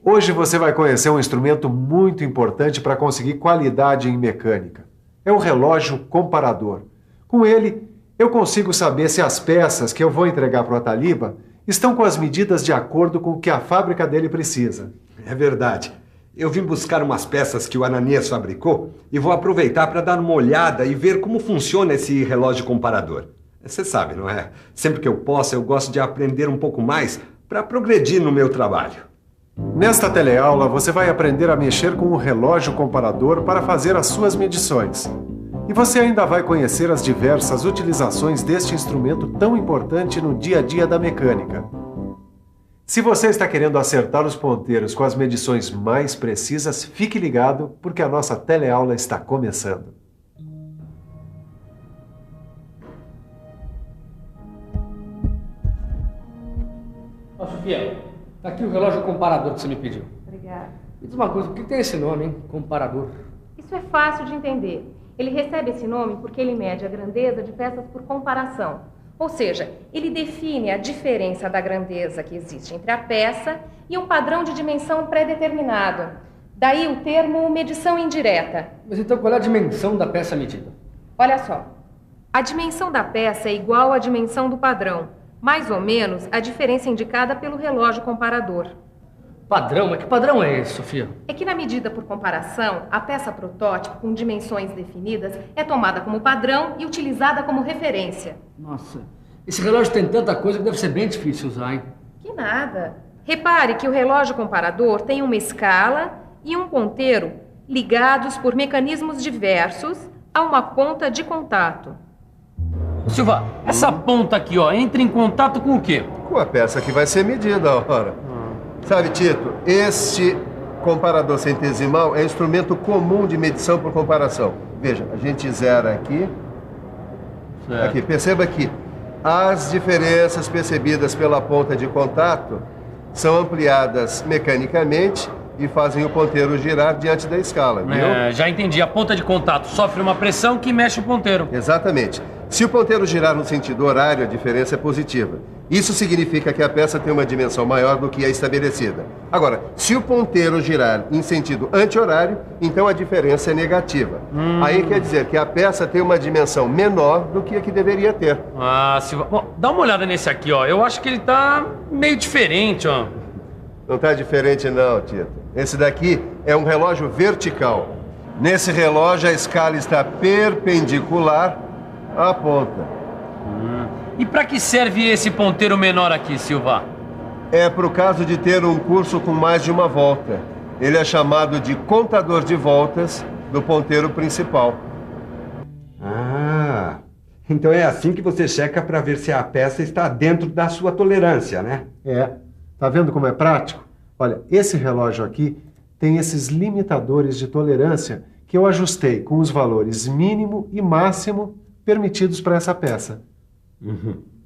Hoje você vai conhecer um instrumento muito importante para conseguir qualidade em mecânica. É o relógio comparador. Com ele, eu consigo saber se as peças que eu vou entregar para o Ataliba estão com as medidas de acordo com o que a fábrica dele precisa. É verdade. Eu vim buscar umas peças que o Ananias fabricou e vou aproveitar para dar uma olhada e ver como funciona esse relógio comparador. Você sabe, não é? Sempre que eu posso, eu gosto de aprender um pouco mais para progredir no meu trabalho. Nesta teleaula, você vai aprender a mexer com o relógio comparador para fazer as suas medições. E você ainda vai conhecer as diversas utilizações deste instrumento tão importante no dia a dia da mecânica. Se você está querendo acertar os ponteiros com as medições mais precisas, fique ligado, porque a nossa teleaula está começando. Ó, Sofia, tá aqui o relógio comparador que você me pediu. Obrigada. Me diz uma coisa, por que tem esse nome, hein? Comparador. Isso é fácil de entender. Ele recebe esse nome porque ele mede a grandeza de peças por comparação. Ou seja, ele define a diferença da grandeza que existe entre a peça e um padrão de dimensão pré-determinado. Daí o termo medição indireta. Mas então qual é a dimensão da peça medida? Olha só, a dimensão da peça é igual à dimensão do padrão, mais ou menos a diferença indicada pelo relógio comparador. Padrão? Mas que padrão é esse, Sofia? É que na medida por comparação, a peça protótipo com dimensões definidas é tomada como padrão e utilizada como referência. Nossa, esse relógio tem tanta coisa que deve ser bem difícil usar, hein? Que nada. Repare que o relógio comparador tem uma escala e um ponteiro ligados por mecanismos diversos a uma ponta de contato. Silva, essa ponta aqui, ó, entra em contato com o quê? Com a peça que vai ser medida, ora. Sabe, Tito, este comparador centesimal é instrumento comum de medição por comparação. Veja, a gente zera aqui. Certo. Aqui, perceba que as diferenças percebidas pela ponta de contato são ampliadas mecanicamente e fazem o ponteiro girar diante da escala, viu? Já entendi. A ponta de contato sofre uma pressão que mexe o ponteiro. Exatamente. Se o ponteiro girar no sentido horário, a diferença é positiva. Isso significa que a peça tem uma dimensão maior do que a estabelecida. Agora, se o ponteiro girar em sentido anti-horário, então a diferença é negativa. Aí quer dizer que a peça tem uma dimensão menor do que a que deveria ter. Ah, Silva. Bom, dá uma olhada nesse aqui, ó. Eu acho que ele tá meio diferente, ó. Não está diferente não, Tito. Esse daqui é um relógio vertical. Nesse relógio a escala está perpendicular à ponta. E pra que serve esse ponteiro menor aqui, Silva? É para o caso de ter um curso com mais de uma volta. Ele é chamado de contador de voltas do ponteiro principal. Ah, então é assim que você checa para ver se a peça está dentro da sua tolerância, né? É. Tá vendo como é prático? Olha, esse relógio aqui tem esses limitadores de tolerância que eu ajustei com os valores mínimo e máximo permitidos para essa peça.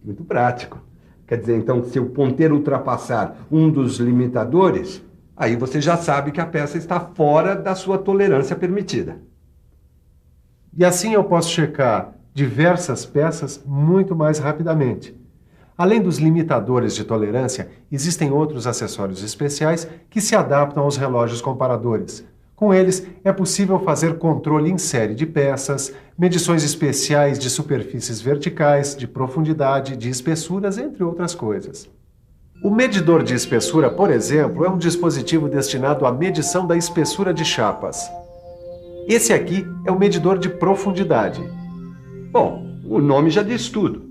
Muito prático. Quer dizer, então, se o ponteiro ultrapassar um dos limitadores, aí você já sabe que a peça está fora da sua tolerância permitida. E assim eu posso checar diversas peças muito mais rapidamente. Além dos limitadores de tolerância, existem outros acessórios especiais que se adaptam aos relógios comparadores. Com eles, é possível fazer controle em série de peças, medições especiais de superfícies verticais, de profundidade, de espessuras, entre outras coisas. O medidor de espessura, por exemplo, é um dispositivo destinado à medição da espessura de chapas. Esse aqui é o medidor de profundidade. Bom, o nome já diz tudo.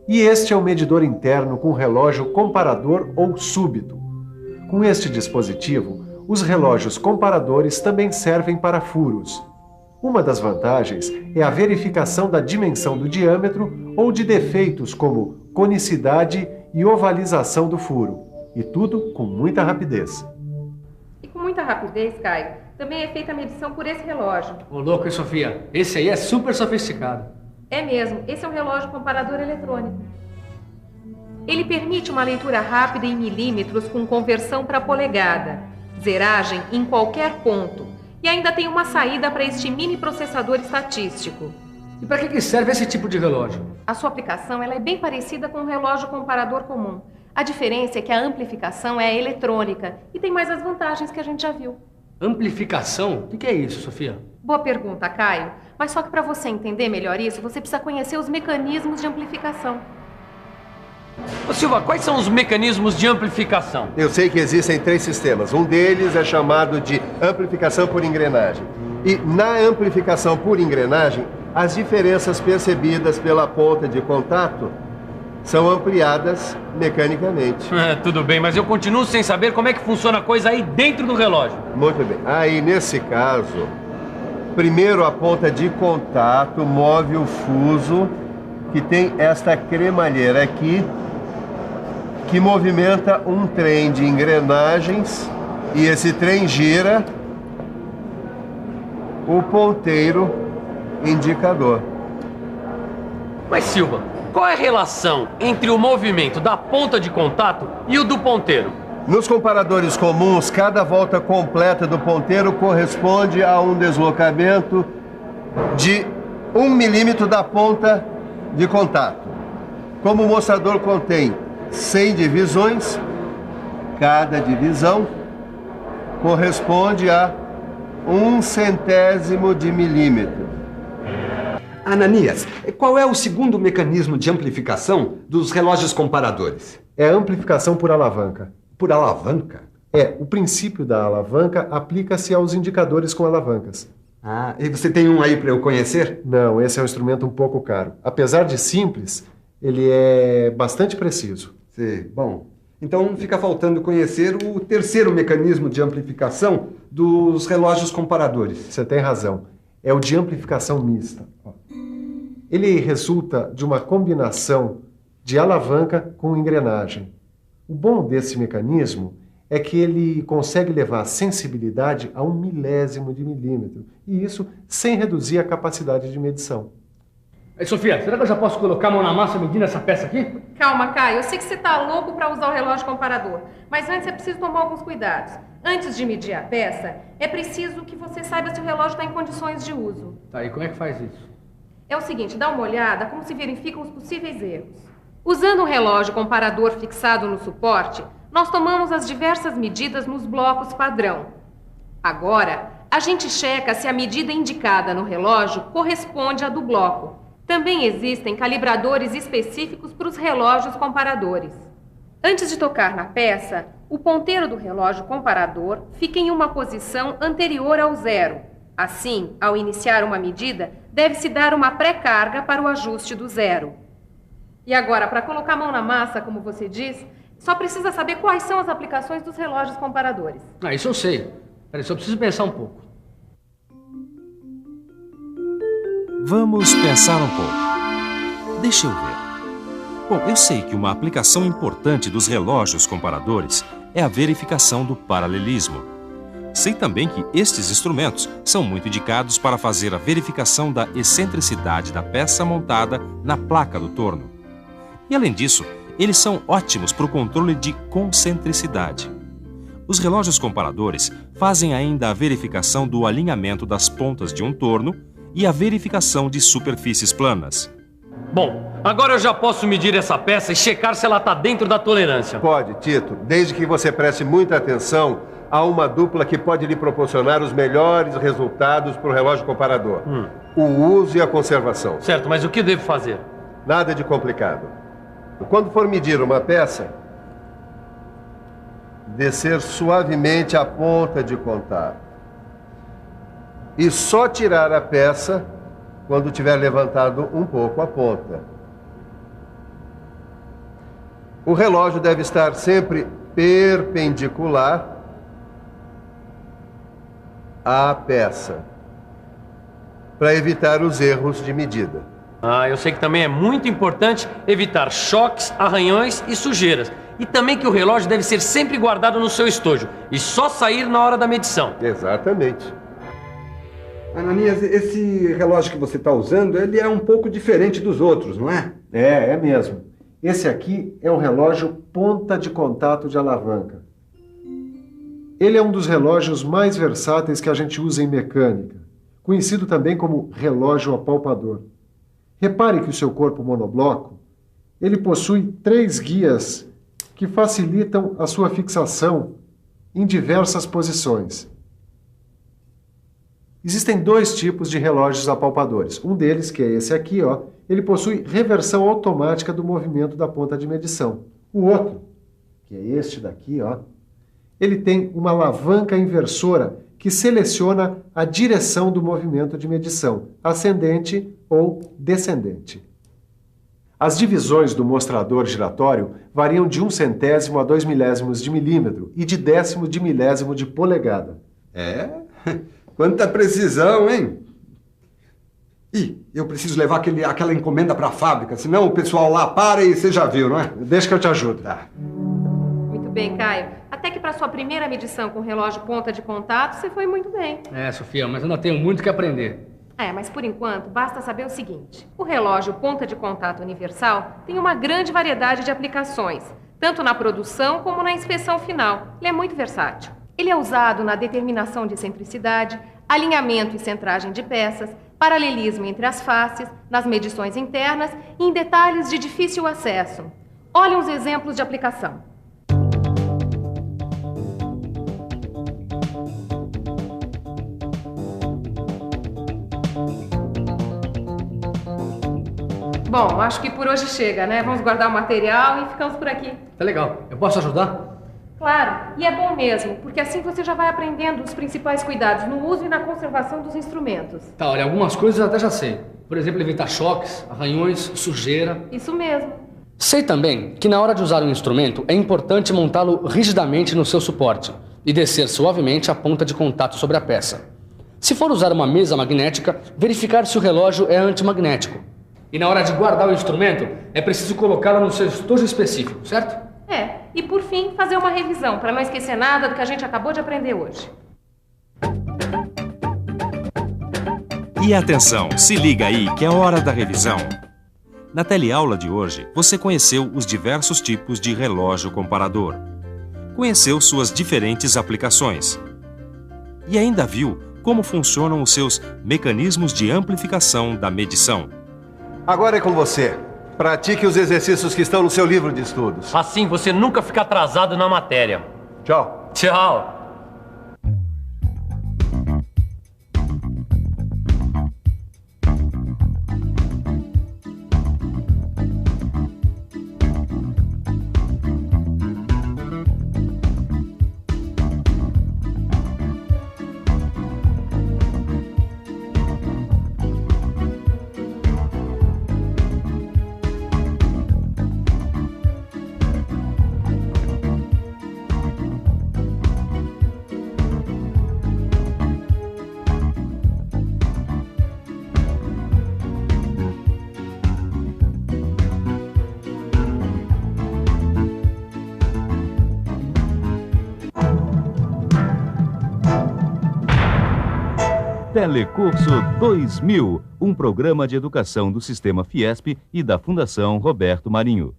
E este é o medidor interno com relógio comparador ou súbito. Com este dispositivo, os relógios comparadores também servem para furos. Uma das vantagens é a verificação da dimensão do diâmetro ou de defeitos como conicidade e ovalização do furo. E tudo com muita rapidez. E com muita rapidez, Caio, também é feita a medição por esse relógio. Ô, louco, hein, Sofia? Esse aí é super sofisticado. É mesmo, esse é um relógio comparador eletrônico. Ele permite uma leitura rápida em milímetros com conversão para polegada, zeragem em qualquer ponto, e ainda tem uma saída para este mini processador estatístico. E para que serve esse tipo de relógio? A sua aplicação ela é bem parecida com um relógio comparador comum. A diferença é que a amplificação é eletrônica e tem mais as vantagens que a gente já viu. Amplificação? O que é isso, Sofia? Boa pergunta, Caio. Mas só que para você entender melhor isso, você precisa conhecer os mecanismos de amplificação. Ô Silva, quais são os mecanismos de amplificação? Eu sei que existem 3 sistemas. Um deles é chamado de amplificação por engrenagem. E na amplificação por engrenagem, as diferenças percebidas pela ponta de contato são ampliadas mecanicamente. Tudo bem, mas eu continuo sem saber como é que funciona a coisa aí dentro do relógio. Muito bem. Aí, nesse caso, primeiro a ponta de contato move o fuso, que tem esta cremalheira aqui, que movimenta um trem de engrenagens, e esse trem gira o ponteiro indicador. Mas Silva, qual é a relação entre o movimento da ponta de contato e o do ponteiro? Nos comparadores comuns, cada volta completa do ponteiro corresponde a um deslocamento de 1 milímetro da ponta de contato. Como o mostrador contém 100 divisões, cada divisão corresponde a 1/100º de milímetro. Ananias, qual é o segundo mecanismo de amplificação dos relógios comparadores? É a amplificação por alavanca. Por alavanca? O princípio da alavanca aplica-se aos indicadores com alavancas. Ah, e você tem um aí para eu conhecer? Não, esse é um instrumento um pouco caro. Apesar de simples, ele é bastante preciso. Sim, bom. Então fica faltando conhecer o terceiro mecanismo de amplificação dos relógios comparadores. Você tem razão. É o de amplificação mista. Ele resulta de uma combinação de alavanca com engrenagem. O bom desse mecanismo é que ele consegue levar a sensibilidade a 1 milésimo de milímetro, e isso sem reduzir a capacidade de medição. Aí, Sofia, será que eu já posso colocar a mão na massa medindo essa peça aqui? Calma, Caio. Eu sei que você tá louco para usar o relógio comparador, mas antes é preciso tomar alguns cuidados. Antes de medir a peça, é preciso que você saiba se o relógio está em condições de uso. Tá, e como é que faz isso? É o seguinte, dá uma olhada como se verificam os possíveis erros. Usando um relógio comparador fixado no suporte, nós tomamos as diversas medidas nos blocos padrão. Agora, a gente checa se a medida indicada no relógio corresponde à do bloco. Também existem calibradores específicos para os relógios comparadores. Antes de tocar na peça, o ponteiro do relógio comparador fica em uma posição anterior ao zero. Assim, ao iniciar uma medida, deve-se dar uma pré-carga para o ajuste do zero. E agora, para colocar a mão na massa, como você diz, só precisa saber quais são as aplicações dos relógios comparadores. Ah, isso eu sei. Peraí, só preciso pensar um pouco. Vamos pensar um pouco. Deixa eu ver. Bom, eu sei que uma aplicação importante dos relógios comparadores é a verificação do paralelismo. Sei também que estes instrumentos são muito indicados para fazer a verificação da excentricidade da peça montada na placa do torno. E além disso, eles são ótimos para o controle de concentricidade. Os relógios comparadores fazem ainda a verificação do alinhamento das pontas de um torno e a verificação de superfícies planas. Bom, agora eu já posso medir essa peça e checar se ela está dentro da tolerância. Pode, Tito, desde que você preste muita atenção a uma dupla que pode lhe proporcionar os melhores resultados para o relógio comparador. O uso e a conservação. Certo, mas o que devo fazer? Nada de complicado. Quando for medir uma peça, descer suavemente a ponta de contato. E só tirar a peça quando tiver levantado um pouco a ponta. O relógio deve estar sempre perpendicular à peça, para evitar os erros de medida. Eu sei que também é muito importante evitar choques, arranhões e sujeiras. E também que o relógio deve ser sempre guardado no seu estojo e só sair na hora da medição. Exatamente. Ananias, esse relógio que você está usando, ele é um pouco diferente dos outros, não é? É mesmo. Esse aqui é um relógio ponta de contato de alavanca. Ele é um dos relógios mais versáteis que a gente usa em mecânica, conhecido também como relógio apalpador. Repare que o seu corpo monobloco, ele possui 3 guias que facilitam a sua fixação em diversas posições. Existem 2 tipos de relógios apalpadores. Um deles, que é esse aqui, ó, ele possui reversão automática do movimento da ponta de medição. O outro, que é este daqui, ó, ele tem uma alavanca inversora que seleciona a direção do movimento de medição, ascendente ou descendente. As divisões do mostrador giratório variam de 1/100 a 2 milésimos de milímetro e de 10º de milésimo de polegada. É? Quanta precisão, hein? Ih, eu preciso levar aquela encomenda para a fábrica, senão o pessoal lá para e você já viu, não é? Deixa que eu te ajudo. Tá. Muito bem, Caio. Até que para sua primeira medição com relógio ponta de contato, você foi muito bem. É, Sofia, mas ainda tenho muito que aprender. Mas por enquanto, basta saber o seguinte. O relógio ponta de contato universal tem uma grande variedade de aplicações, tanto na produção como na inspeção final. Ele é muito versátil. Ele é usado na determinação de excentricidade, alinhamento e centragem de peças, paralelismo entre as faces, nas medições internas e em detalhes de difícil acesso. Olhem os exemplos de aplicação. Bom, acho que por hoje chega, né? Vamos guardar o material e ficamos por aqui. Tá legal. Eu posso ajudar? Claro, e é bom mesmo, porque assim você já vai aprendendo os principais cuidados no uso e na conservação dos instrumentos. Tá, olha, algumas coisas eu até já sei. Por exemplo, evitar choques, arranhões, sujeira. Isso mesmo. Sei também que na hora de usar um instrumento é importante montá-lo rigidamente no seu suporte e descer suavemente a ponta de contato sobre a peça. Se for usar uma mesa magnética, verificar se o relógio é antimagnético. E na hora de guardar o instrumento, é preciso colocá-lo no seu estojo específico, certo? E por fim, fazer uma revisão, para não esquecer nada do que a gente acabou de aprender hoje. E atenção, se liga aí que é hora da revisão. Na teleaula de hoje, você conheceu os diversos tipos de relógio comparador. Conheceu suas diferentes aplicações. E ainda viu como funcionam os seus mecanismos de amplificação da medição. Agora é com você. Pratique os exercícios que estão no seu livro de estudos. Assim você nunca fica atrasado na matéria. Tchau. Tchau. Telecurso 2000, um programa de educação do Sistema Fiesp e da Fundação Roberto Marinho.